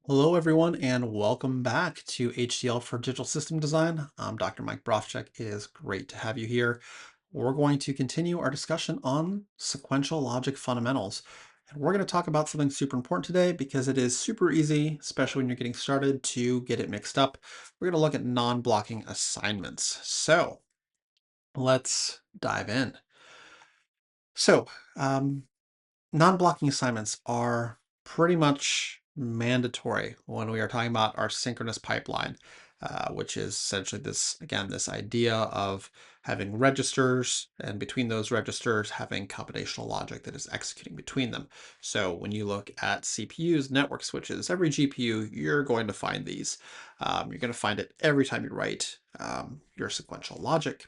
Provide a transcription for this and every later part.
Hello, everyone, and welcome back to HDL for Digital System Design. I'm Dr. Mike Brofchek. It is great to have you here. We're going to continue our discussion on sequential logic fundamentals. And we're going to talk about something super important today because it is super easy, especially when you're getting started, to get it mixed up. We're going to look at non-blocking assignments. So let's dive in. So, um, non-blocking assignments are pretty much mandatory when we are talking about our synchronous pipeline, which is essentially this, again, this idea of having registers and between those registers having combinational logic that is executing between them. So when you look at CPUs, network switches, every GPU, you're going to find these. You're going to find it every time you write your sequential logic.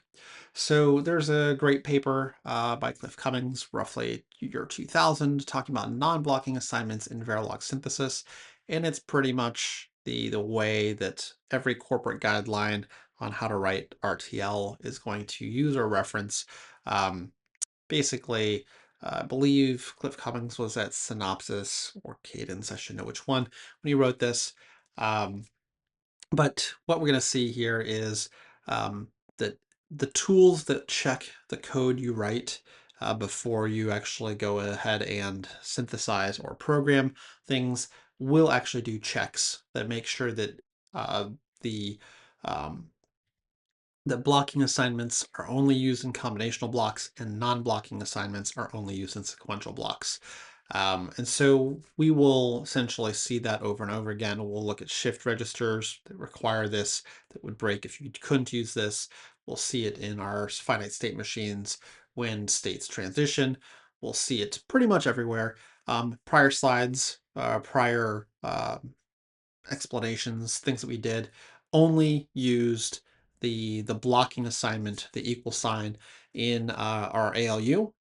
So there's a great paper by Cliff Cummings, roughly year 2000, talking about non-blocking assignments in Verilog synthesis. And it's pretty much the way that every corporate guideline on how to write RTL is going to use or reference. Um, Basically, I believe Cliff Cummings was at Synopsys or Cadence, I should know which one, when he wrote this. Um, but what we're going to see here is that the tools that check the code you write before you actually go ahead and synthesize or program things will actually do checks that make sure that the um, that blocking assignments are only used in combinational blocks and non-blocking assignments are only used in sequential blocks. And so we will essentially see that over and over again. We'll look at shift registers that require this, that would break if you couldn't use this. We'll see it in our finite state machines when states transition. We'll see it pretty much everywhere. Prior slides, prior explanations, things that we did, only used the blocking assignment, the equal sign in our ALU.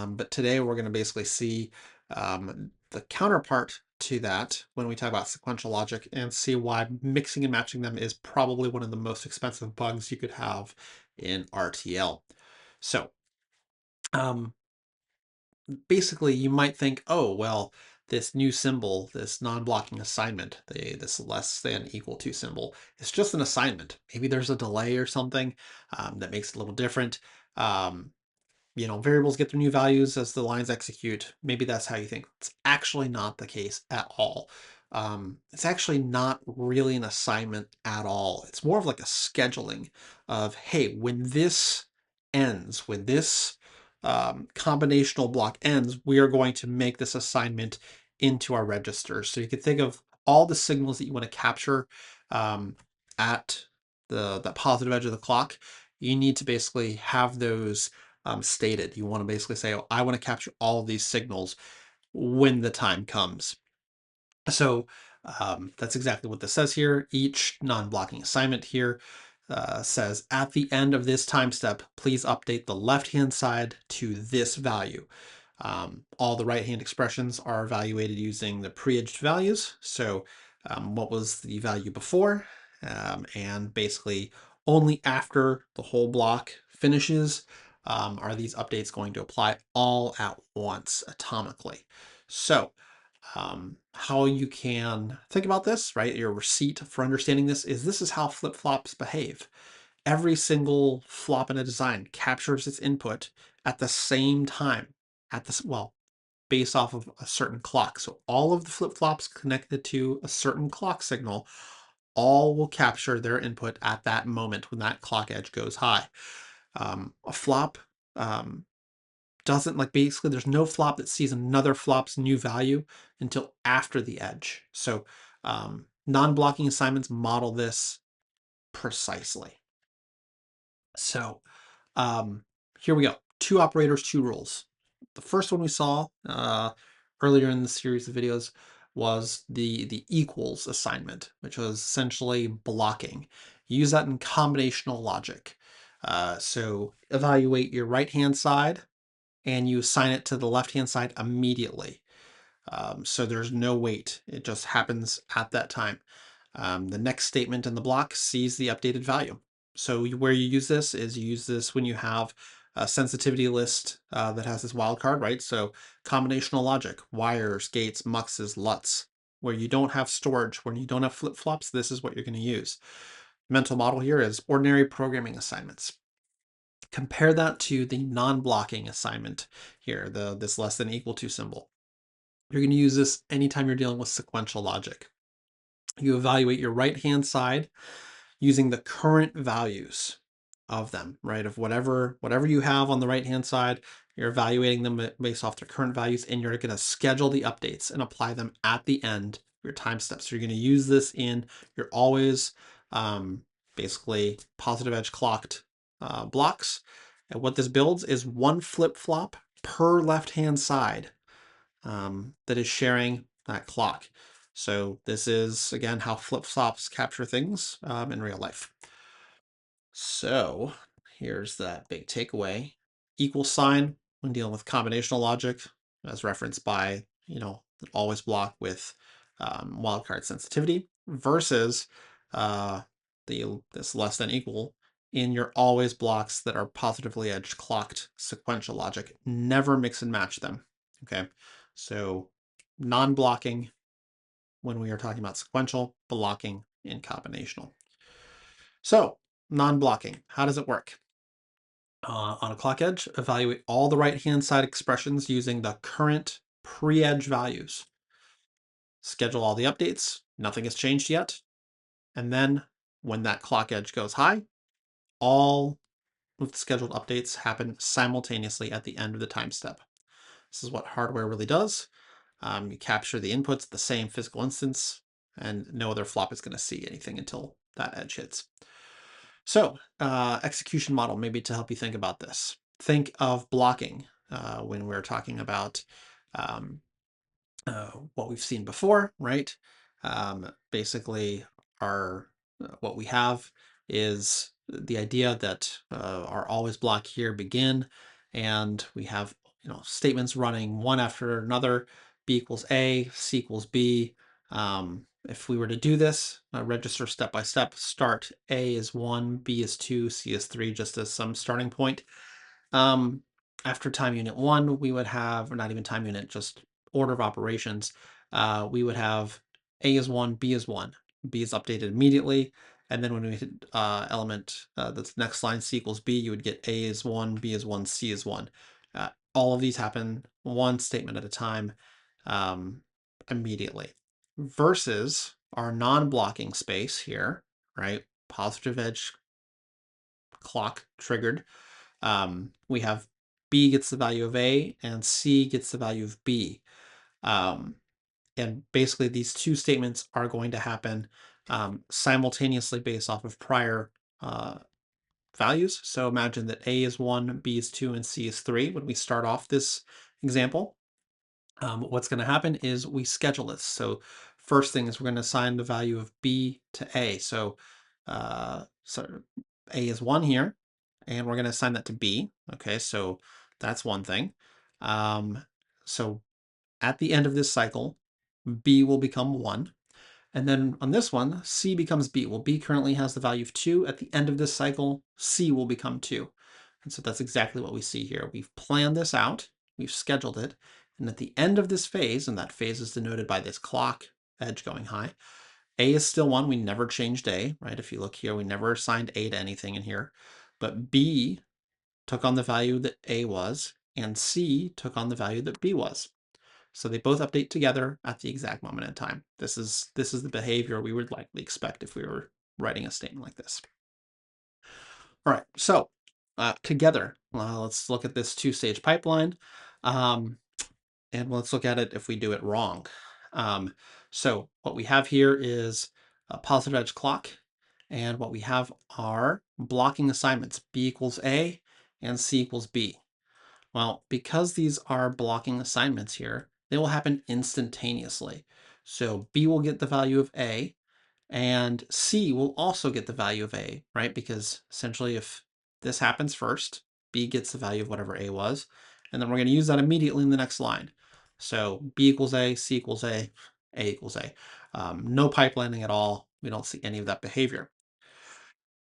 But today we're going to basically see the counterpart to that when we talk about sequential logic and see why mixing and matching them is probably one of the most expensive bugs you could have in RTL. So um, basically you might think, oh, well, this new symbol, this non-blocking assignment, this less than equal to symbol, it's just an assignment. Maybe there's a delay or something that makes it a little different. Um, variables get their new values as the lines execute. Maybe that's how you think. It's actually not the case at all. It's actually not really an assignment at all. It's more of like a scheduling of, hey, when this ends, when this combinational block ends, we are going to make this assignment into our registers. So you can think of all the signals that you want to capture at the positive edge of the clock. You need to basically have those stated. You want to basically say, oh, I want to capture all of these signals when the time comes. So that's exactly what this says here. Each non-blocking assignment here says, at the end of this time step, please update the left-hand side to this value. All the right-hand expressions are evaluated using the pre-edged values. So what was the value before? And basically only after the whole block finishes are these updates going to apply all at once atomically. So how you can think about this, right? Your receipt for understanding this is how flip-flops behave. Every single flop in a design captures its input at the same time, based off of a certain clock. So all of the flip-flops connected to a certain clock signal all will capture their input at that moment when that clock edge goes high. A flop doesn't, like, basically there's no flop that sees another flop's new value until after the edge. So non-blocking assignments model this precisely. So here we go. Two operators, two rules. The first one we saw earlier in the series of videos was the equals assignment, which was essentially blocking. Use that in combinational logic. So evaluate your right-hand side and you assign it to the left-hand side immediately. So there's no wait. It just happens at that time. The next statement in the block sees the updated value. So where you use this is you use this when you have a sensitivity list that has this wildcard, right? So combinational logic, wires, gates, muxes, LUTs. where you don't have storage, when you don't have flip-flops, this is what you're going to use. Mental model here is ordinary programming assignments. Compare that to the non-blocking assignment here, this less than equal to symbol. You're going to use this anytime you're dealing with sequential logic. You evaluate your right-hand side using the current values of them, right? Of whatever you have on the right-hand side, you're evaluating them based off their current values, and you're going to schedule the updates and apply them at the end of your time steps. So you're going to use this in your always basically positive edge clocked blocks. And what this builds is one flip-flop per left-hand side that is sharing that clock. So this is, again, how flip-flops capture things in real life. So here's that big takeaway. Equal sign when dealing with combinational logic, as referenced by, always block with wildcard sensitivity, versus this less than equal in your always blocks that are positively edged clocked sequential logic. Never mix and match them. Okay, so non-blocking when we are talking about sequential, blocking in combinational. So non-blocking, how does it work? On a clock edge, evaluate all the right-hand side expressions using the current pre-edge values. Schedule all the updates, nothing has changed yet. And then when that clock edge goes high, all of the scheduled updates happen simultaneously at the end of the time step. This is what hardware really does. You capture the inputs at the same physical instance, and no other flop is going to see anything until that edge hits. So, execution model, maybe to help you think about this. Think of blocking when we're talking about um, what we've seen before, right? Basically, what we have is the idea that our always block here begin, and we have statements running one after another. B equals A, C equals B. If we were to do this, register step by step, start A is 1, B is 2, C is 3, just as some starting point. After time unit 1, we would have, or not even time unit, just order of operations, we would have A is 1, B is 1. B is updated immediately, and then when we hit element, that's next line, C equals B, you would get A is 1, B is 1, C is 1. All of these happen one statement at a time immediately. Versus our non-blocking space here, right? Positive edge clock triggered. We have B gets the value of A and C gets the value of B. And basically these two statements are going to happen simultaneously based off of prior values. So imagine that A is 1, B is 2, and C is 3 when we start off this example. What's going to happen is we schedule this. So first thing is we're going to assign the value of B to A. So A is 1 here, and we're going to assign that to B. Okay, so that's one thing. So at the end of this cycle, B will become 1. And then on this one, C becomes B. Well, B currently has the value of 2. At the end of this cycle, C will become 2. And so that's exactly what we see here. We've planned this out. We've scheduled it. And at the end of this phase, and that phase is denoted by this clock edge going high, A is still 1. We never changed A, right? If you look here, we never assigned A to anything in here. But B took on the value that A was, and C took on the value that B was. So they both update together at the exact moment in time. This is the behavior we would likely expect if we were writing a statement like this. All right, so together, let's look at this two-stage pipeline, and let's look at it if we do it wrong. So what we have here is a positive edge clock, and what we have are blocking assignments, B equals A and C equals B. Well, because these are blocking assignments here, they will happen instantaneously. So B will get the value of A, and C will also get the value of A, right? Because essentially if this happens first, B gets the value of whatever A was, and then we're going to use that immediately in the next line. So B equals A, C equals A equals A. No pipelining at all. We don't see any of that behavior.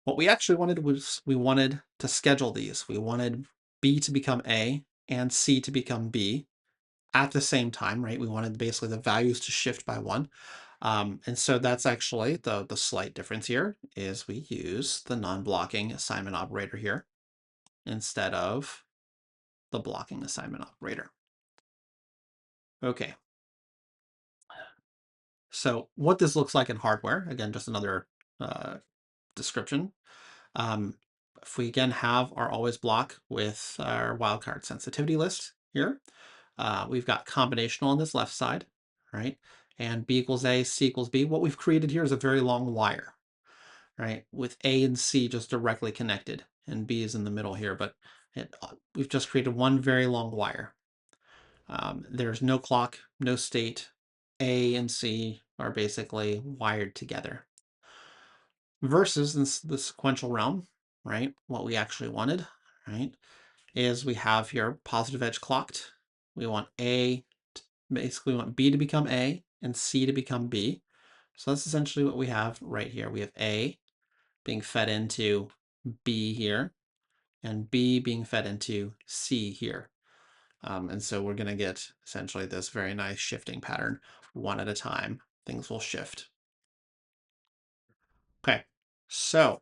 What we actually wanted was we wanted to schedule these. We wanted B to become A and C to become B at the same time, right? We wanted basically the values to shift by 1. And so that's actually the slight difference here is we use the non-blocking assignment operator here instead of the blocking assignment operator. Okay. So what this looks like in hardware, again, just another description. Um, if we again have our always block with our wildcard sensitivity list here, we've got combinational on this left side, right? And B equals A, C equals B. What we've created here is a very long wire, right? With A and C just directly connected, and B is in the middle here, but we've just created one very long wire. There's no clock, no state. A and C are basically wired together. Versus in the sequential realm, right? What we actually wanted, right, is we have here positive edge clocked. We want A, basically we want B to become A and C to become B. So that's essentially what we have right here. We have A being fed into B here, and B being fed into C here. And so we're going to get essentially this very nice shifting pattern. One at a time, things will shift. Okay, so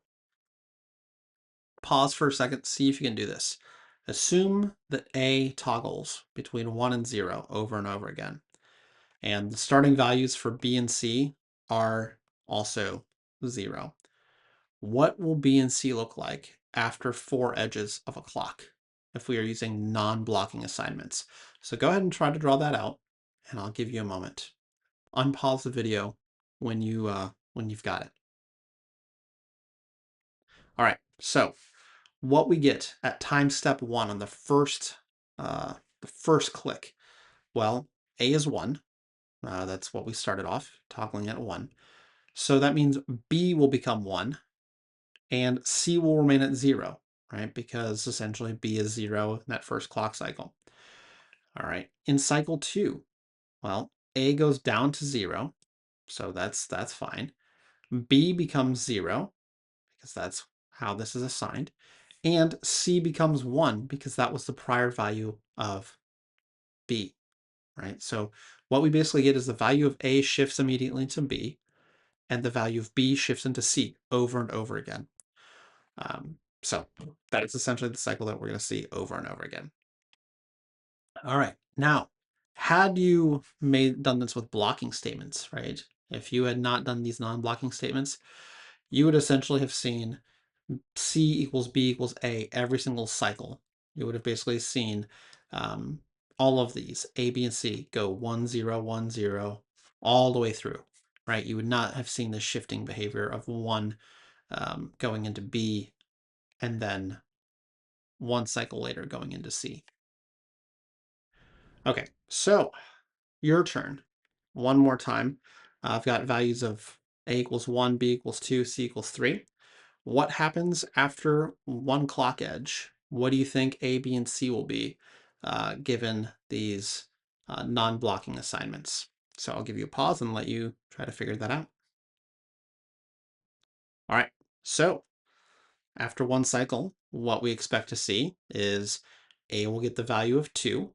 pause for a second, see if you can do this. Assume that A toggles between 1 and 0 over and over again. And the starting values for B and C are also 0. What will B and C look like after 4 edges of a clock if we are using non-blocking assignments? So go ahead and try to draw that out, and I'll give you a moment. Unpause the video when you've got it. All right, so what we get at time step 1 on the first click, well, A is 1. That's what we started off, toggling at 1. So that means B will become 1 and C will remain at 0, right? Because essentially B is 0 in that first clock cycle. All right, in cycle 2, well, A goes down to 0, so that's fine. B becomes 0 because that's how this is assigned. And C becomes 1 because that was the prior value of B, right? So what we basically get is the value of A shifts immediately to B, and the value of B shifts into C over and over again. So that is essentially the cycle that we're going to see over and over again. All right, now, had you done this with blocking statements, right? If you had not done these non-blocking statements, you would essentially have seen C equals B equals A every single cycle. You would have basically seen all of these, A, B, and C, go 1, 0, 1, 0, all the way through, right? You would not have seen the shifting behavior of 1 going into B and then 1 cycle later going into C. Okay, so your turn. One more time. I've got values of A equals 1, B equals 2, C equals 3. What happens after 1 clock edge? What do you think A, B, and C will be given these non-blocking assignments? So I'll give you a pause and let you try to figure that out. All right, so after 1 cycle, what we expect to see is A will get the value of 2,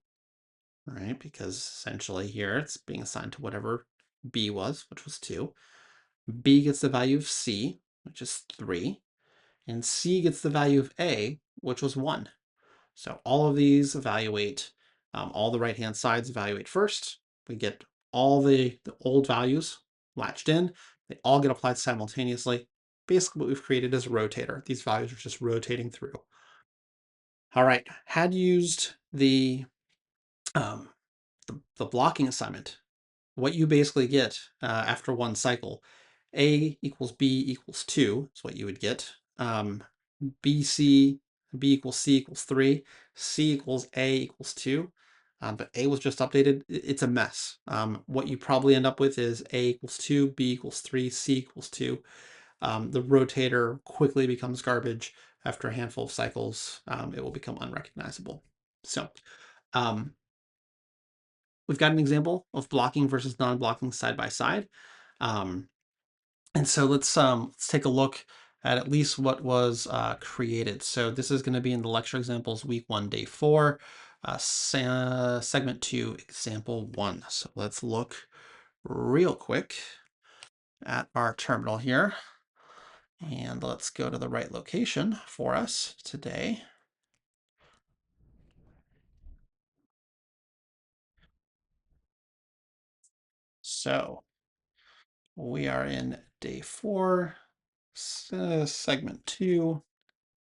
right? Because essentially here it's being assigned to whatever B was, which was 2. B gets the value of C, which is 3. And C gets the value of A, which was 1. So all of these evaluate, all the right-hand sides evaluate first. We get all the old values latched in. They all get applied simultaneously. Basically what we've created is a rotator. These values are just rotating through. All right, had used um, the blocking assignment, what you basically get after 1 cycle, A equals B equals 2 is what you would get. B equals C equals 3, C equals A equals 2, but A was just updated. It's a mess. What you probably end up with is A equals 2, B equals 3, C equals 2. The rotator quickly becomes garbage. After a handful of cycles, it will become unrecognizable. So we've got an example of blocking versus non-blocking side by side. And so let's take a look at least what was created. So this is going to be in the lecture examples week 1, day 4. segment 2, example 1. So let's look real quick at our terminal here. And let's go to the right location for us today. So we are in day 4, segment 2,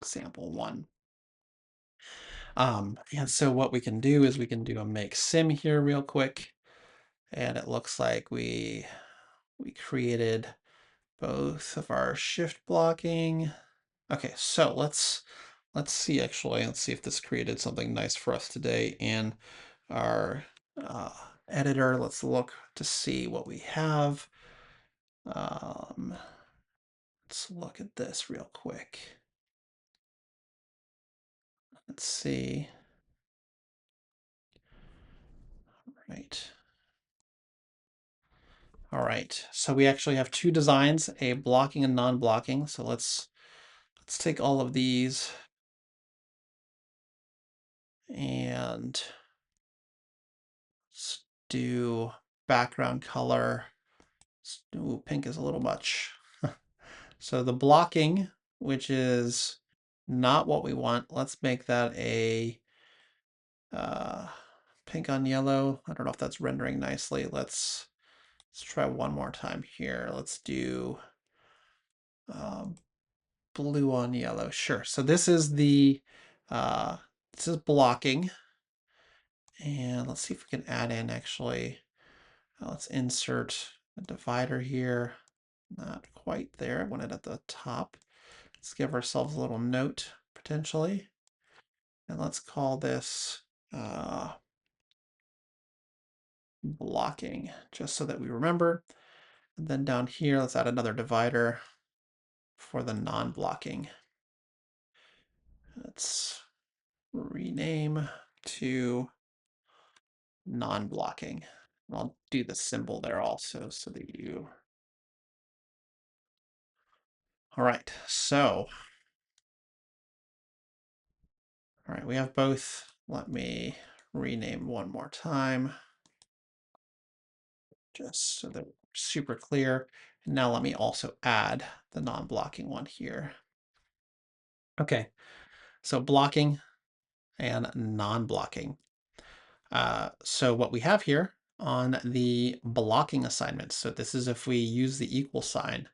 example 1. And so what we can do is we can do a make sim here real quick. And it looks like we created both of our shift blocking. Okay, so let's see actually. Let's see if this created something nice for us today in our uh, editor. Let's look to see what we have. Let's look at this real quick. Let's see. Right. All right. So we actually have two designs, a blocking and non-blocking. So let's take all of these and let's do background color. Ooh, pink is a little much. So the blocking, which is not what we want, let's make that a uh, pink on yellow. I don't know if that's rendering nicely. Let's try one more time here. Let's do um, blue on yellow. Sure. So this is the this is blocking, and let's see if we can add in actually. Let's insert a divider here. Not quite there. I want it at the top. Let's give ourselves a little note potentially, and let's call this blocking, just so that we remember. And then down here, let's add another divider for the non-blocking. Let's rename to non-blocking. I'll do the symbol there also so that you... All right, so, all right, we have both. Let me rename one more time, just so that we're super clear. And now let me also add the non-blocking one here. Okay, so blocking and non-blocking. So what we have here on the blocking assignment, so this is if we use the equal sign.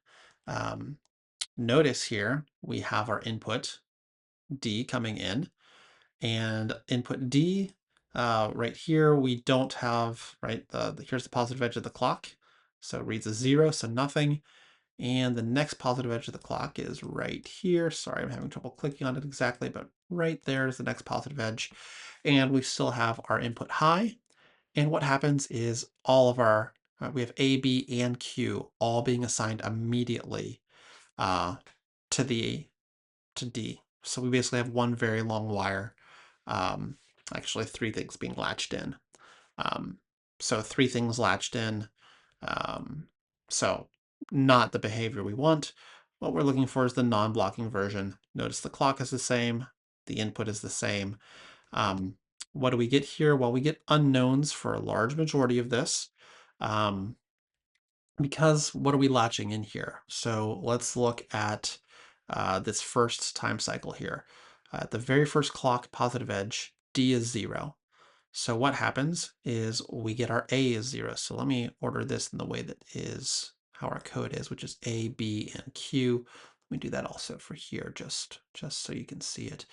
Notice here we have our input D coming in, and input D right here we don't have, right, here's the positive edge of the clock, so it reads a 0, so nothing. And the next positive edge of the clock is right here. Sorry, I'm having trouble clicking on it exactly, but right there is the next positive edge. And we still have our input high. And what happens is all of our, we have A, B, and Q all being assigned immediately to D. So we basically have one very long wire, actually 3 things being latched in. So 3 things latched in. So not the behavior we want. What we're looking for is the non-blocking version. Notice the clock is the same, the input is the same. What do we get here? Well, we get unknowns for a large majority of this. Because what are we latching in here? So let's look at this first time cycle here. At the very first clock positive edge, D is 0. So what happens is we get our A is 0. So let me order this in the way that is how our code is, which is A, B, and Q. Let me do that also for here, just so you can see it.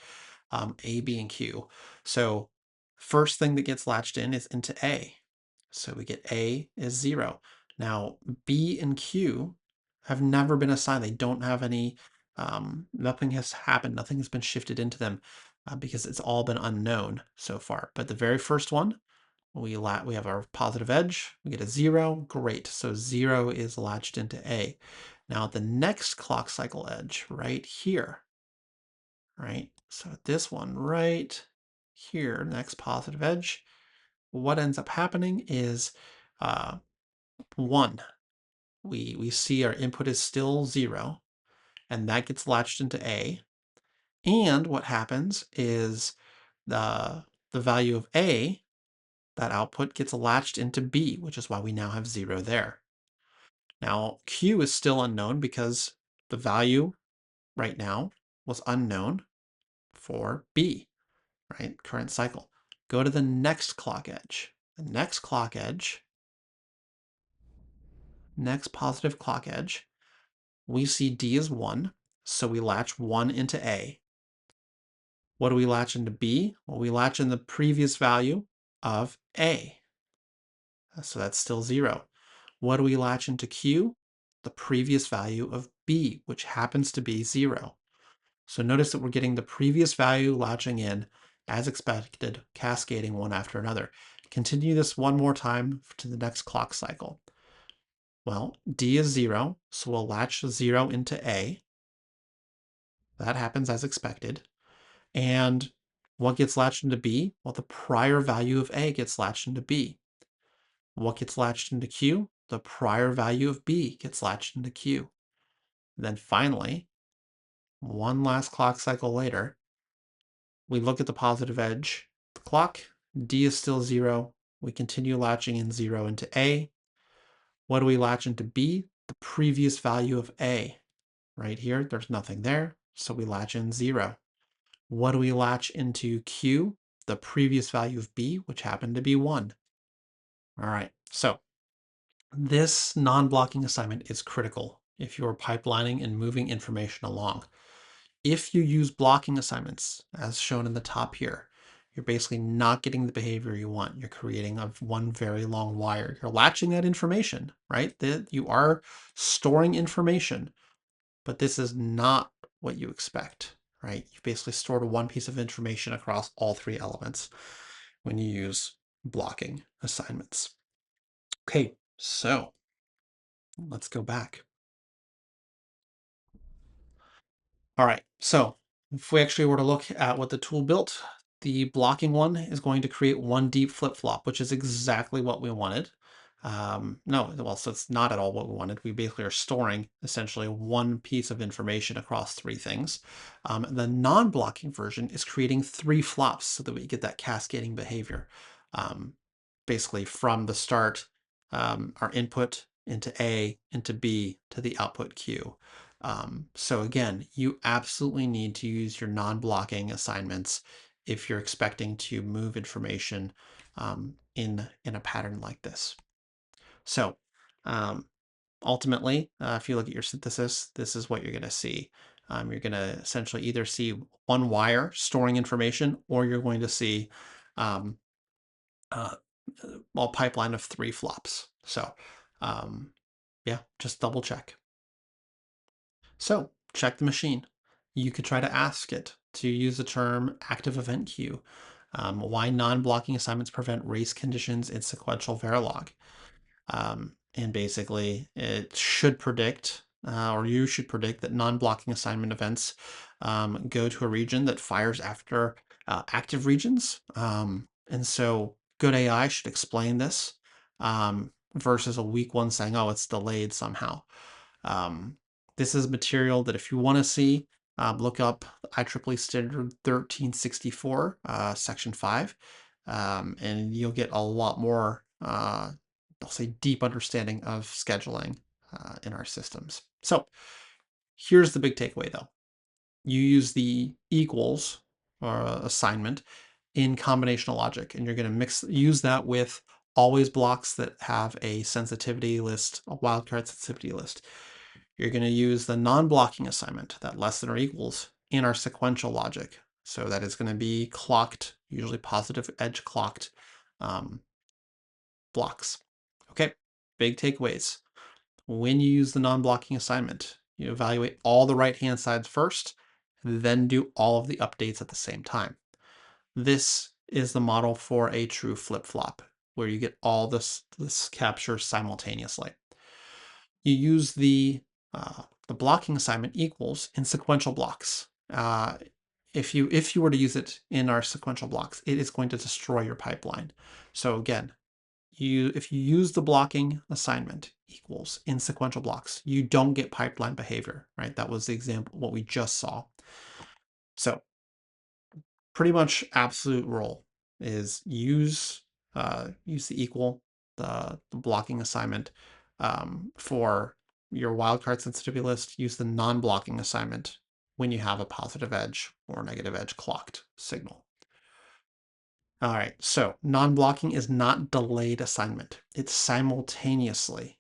A, B, and Q. So first thing that gets latched in is into A. So we get A is 0. Now B and Q have never been assigned. They don't have any, nothing has happened. Nothing has been shifted into them because it's all been unknown so far. But the very first one, we have our positive edge. We get a 0. Great. So 0 is latched into A. Now the next clock cycle edge right here, right? So this one right here, next positive edge, what ends up happening is 1. We see our input is still 0, and that gets latched into A. And what happens is the value of A, that output gets latched into B, which is why we now have 0 there. Now, Q is still unknown because the value right now was unknown for B, right? Current cycle. Go to the next clock edge. The next clock edge, next positive clock edge, we see D is 1, so we latch 1 into A. What do we latch into B? Well, we latch in the previous value of A. So that's still 0. What do we latch into Q? The previous value of B, which happens to be 0. So notice that we're getting the previous value latching in as expected, cascading one after another. Continue this one more time to the next clock cycle. Well, D is 0, so we'll latch 0 into A. That happens as expected. And what gets latched into B? Well, the prior value of A gets latched into B. What gets latched into Q? The prior value of B gets latched into Q. Then finally, one last clock cycle later, we look at the positive edge. The clock, D is still 0. We continue latching in 0 into A. What do we latch into B? The previous value of A. Right here, there's nothing there, so we latch in 0. What do we latch into Q? The previous value of B, which happened to be 1. All right, so this non-blocking assignment is critical if you're pipelining and moving information along. If you use blocking assignments, as shown in the top here, you're basically not getting the behavior you want. You're creating one very long wire. You're latching that information, right? That you are storing information, but this is not what you expect, right? You basically stored one piece of information across all 3 elements when you use blocking assignments. Okay, so let's go back. All right, so if we actually were to look at what the tool built, the blocking one is going to create one deep flip-flop, which is exactly what we wanted. No, well, so it's not at all what we wanted. We basically are storing essentially one piece of information across 3 things. The non-blocking version is creating 3 flops so that we get that cascading behavior. Basically from the start, our input into A, into B, to the output Q. So again, you absolutely need to use your non-blocking assignments if you're expecting to move information in a pattern like this. So ultimately, if you look at your synthesis, this is what you're going to see. You're going to essentially either see one wire storing information, or you're going to see a pipeline of 3 flops. So yeah, just double check. So check the machine. You could try to ask it to use the term active event queue. Why non-blocking assignments prevent race conditions in sequential Verilog. And basically it should predict, or you should predict, that non-blocking assignment events go to a region that fires after active regions. And so good AI should explain this versus a weak one saying, oh, it's delayed somehow. This is material that if you want to see, look up IEEE Standard 1364, Section 5, and you'll get a lot more, I'll say, deep understanding of scheduling in our systems. So here's the big takeaway, though. You use the equals assignment in combinational logic, and you're going to use that with always blocks that have a sensitivity list, a wildcard sensitivity list. You're going to use the non-blocking assignment, that less than or equals, in our sequential logic. So that is going to be clocked, usually positive edge clocked blocks. Okay, big takeaways. When you use the non-blocking assignment, you evaluate all the right-hand sides first, then do all of the updates at the same time. This is the model for a true flip-flop, where you get all this capture simultaneously. You use the blocking assignment equals in sequential blocks. If you were to use it in our sequential blocks, it is going to destroy your pipeline. So again, if you use the blocking assignment equals in sequential blocks, you don't get pipeline behavior, right? That was the example, what we just saw. So pretty much absolute rule. is use the equal, the blocking assignment for your wildcard sensitivity list. Use the non-blocking assignment when you have a positive edge or negative edge clocked signal. All right, so non-blocking is not delayed assignment. It's simultaneously,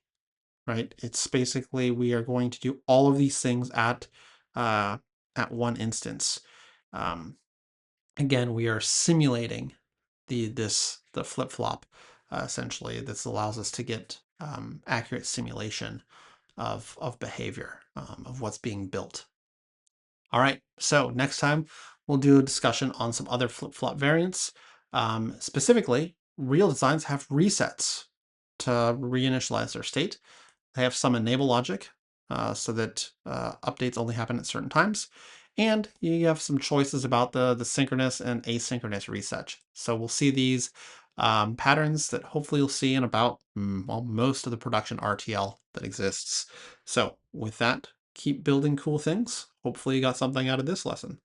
right? It's basically we are going to do all of these things at one instance. Um, Again, we are simulating the flip-flop. Essentially, this allows us to get accurate simulation of behavior, of what's being built. All right, so next time we'll do a discussion on some other flip-flop variants. Specifically, real designs have resets to reinitialize their state. They have some enable logic so that updates only happen at certain times. And you have some choices about the synchronous and asynchronous reset. So we'll see these patterns that hopefully you'll see in about well, most of the production RTL that exists. So with that, keep building cool things. Hopefully you got something out of this lesson.